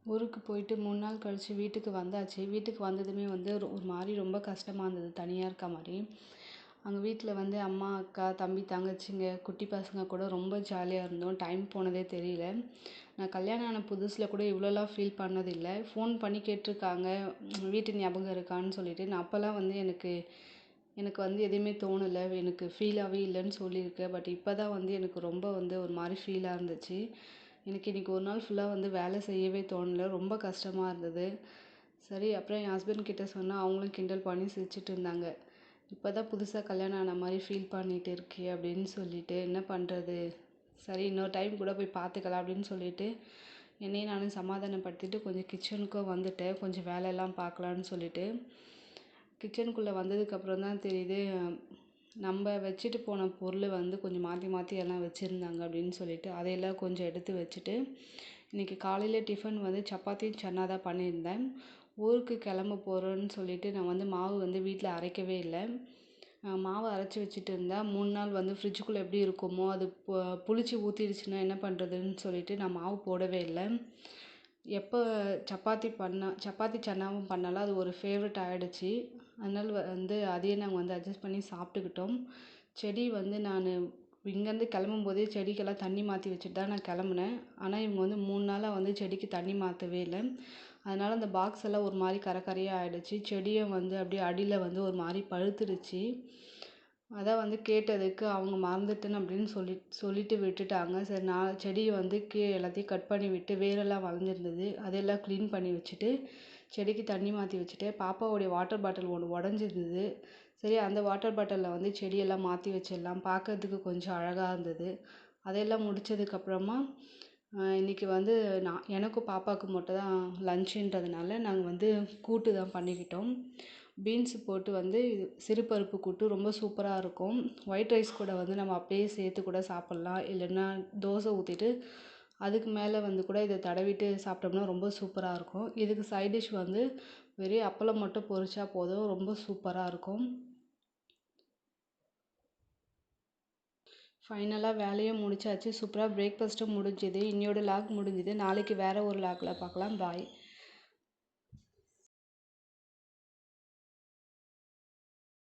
ஊருக்கு போயிட்டு 3 நாள் கழிச்சு வீட்டுக்கு வந்தாச்சு. வீட்டுக்கு வந்ததுமே வந்து ஒரு மாரி ரொம்ப கஷ்டமா இருந்தது. தனியா இருக்க மாரி. அங்க வீட்ல வந்து அம்மா, அக்கா, தம்பி, தங்கச்சிங்க, குட்டி பசங்க கூட ரொம்ப ஜாலியா இருந்தோம். டைம் போனதே தெரியல. நான் கல்யாணம் ஆன புதுசுல கூட இவ்வளோலாம் ஃபீல் பண்ணதில்ல. ஃபோன் பண்ணி கேட்டுருக்காங்க, வீட்டு ஞாபகம் இருக்கான்னு சொல்லிட்டு. நான் அப்போலாம் வந்து எனக்கு எனக்கு வந்து எதுவுமே தோணல. எனக்கு ஃபீலாவே இல்லன்னு சொல்லியிருக்கேன். பட் இப்போ தான் வந்து எனக்கு ரொம்ப வந்து ஒரு மாரி ஃபீலா இருந்துச்சு. எனக்கு இன்னைக்கு ஒரு நாள் ஃபுல்லா வந்து வேலை செய்யவே தோணல. ரொம்ப கஷ்டமா இருந்தது. சரி, அப்புறம் என் ஹஸ்பண்ட் கிட்ட சொன்னா அவங்களும் கிண்டல் பண்ணி சிரிச்சுட்டு இருந்தாங்க. இப்போ தான் புதுசா கல்யாணம் ஆன மாரி ஃபீல் பண்ணிட்டு இருக்கியே அப்படின்னு சொல்லிட்டு, என்ன பண்றது? சரி, இன்னொரு டைம் கூட போய் பார்த்துக்கலாம் அப்படின்னு சொல்லிட்டு, என்னையும் நானும் சமாதானப்படுத்திட்டு கொஞ்சம் கிச்சனுக்கும் வந்துட்டேன். கொஞ்சம் வேலையெல்லாம் பார்க்கலான்னு சொல்லிட்டு. கிச்சனுக்குள்ளே வந்ததுக்கப்புறம் தான் தெரியுது, நம்ம வச்சுட்டு போன பொருள் வந்து கொஞ்சம் மாற்றி மாற்றி எல்லாம் வச்சுருந்தாங்க அப்படின்னு சொல்லிட்டு, அதையெல்லாம் கொஞ்சம் எடுத்து வச்சுட்டு, இன்றைக்கி காலையில் டிஃபன் வந்து சப்பாத்தியும் சன்னா தான் பண்ணியிருந்தேன். ஊருக்கு கிளம்ப போகிறோன்னு சொல்லிட்டு நான் வந்து மாவு வந்து வீட்டில் அரைக்கவே இல்லை. மாவு அரைச்சி வச்சுட்டு இருந்தேன். 3 நாள் வந்து ஃப்ரிட்ஜுக்குள்ளே எப்படி இருக்குமோ அது புளிச்சு ஊற்றிடுச்சுன்னா என்ன பண்ணுறதுன்னு சொல்லிட்டு நான் மாவு போடவே இல்லை. எப்போ சப்பாத்தி சன்னாவும் பண்ணாலும் அது ஒரு ஃபேவரட் ஆகிடுச்சு. அதனால் வந்து அதையே நாங்கள் வந்து அட்ஜஸ்ட் பண்ணி சாப்பிட்டுக்கிட்டோம். செடி வந்து நான் இங்கேருந்து கிளம்பும்போதே செடிக்கெல்லாம் தண்ணி மாற்றி வச்சுட்டு தான் நான் கிளம்புனேன். ஆனால் இவங்க வந்து 3 நாளாக வந்து செடிக்கு தண்ணி மாற்றவே இல்லை. அதனால் அந்த பாக்ஸ் எல்லாம் ஒரு மாதிரி கரையாக ஆகிடுச்சு. செடியும் வந்து அப்படியே அடியில் வந்து ஒரு மாதிரி பழுத்துடுச்சு. அதான் வந்து கேட்டதுக்கு அவங்க மறந்துட்டேன் அப்படின்னு சொல்லிட்டு விட்டுட்டாங்க. சரி, நான் செடியை வந்து எல்லாத்தையும் கட் பண்ணி விட்டு வேரெல்லாம் வளர்ந்துருந்தது. அதெல்லாம் க்ளீன் பண்ணி வச்சுட்டு செடிக்கு தண்ணி மாற்றி வச்சுட்டேன். பாப்பாவுடைய வாட்டர் பாட்டில் ஒன்று உடஞ்சிருந்தது. சரி, அந்த வாட்டர் பாட்டிலில் வந்து செடியெல்லாம் மாற்றி வச்சிடலாம், பார்க்கறதுக்கு கொஞ்சம் அழகாக இருந்தது. அதையெல்லாம் முடித்ததுக்கப்புறமா இன்றைக்கி வந்து எனக்கும் பாப்பாவுக்கு மட்டும் தான் லஞ்சுன்றதுனால நாங்கள் வந்து கூட்டு தான் பண்ணிக்கிட்டோம். பீன்ஸு போட்டு வந்து சிறுபருப்பு கூட்டு ரொம்ப சூப்பராக இருக்கும். ஒயிட் ரைஸ் கூட வந்து நம்ம அப்படியே சேர்த்து கூட சாப்பிட்லாம். இல்லைன்னா தோசை ஊற்றிட்டு அதுக்கு மேலே வந்து கூட இதை தடவிட்டு சாப்பிட்டோம்னா ரொம்ப சூப்பராக இருக்கும். இதுக்கு சைட் டிஷ் வந்து வெறும் அப்பளம் மட்டும் பொரிச்சா போதும், ரொம்ப சூப்பராக இருக்கும். ஃபைனலாக வேலையும் முடிச்சாச்சு. சூப்பராக பிரேக்ஃபாஸ்ட்டும் முடிஞ்சுது. இன்னையோட லாக் முடிஞ்சுது. நாளைக்கு வேறு ஒரு லாகில் பார்க்கலாம். பாய்.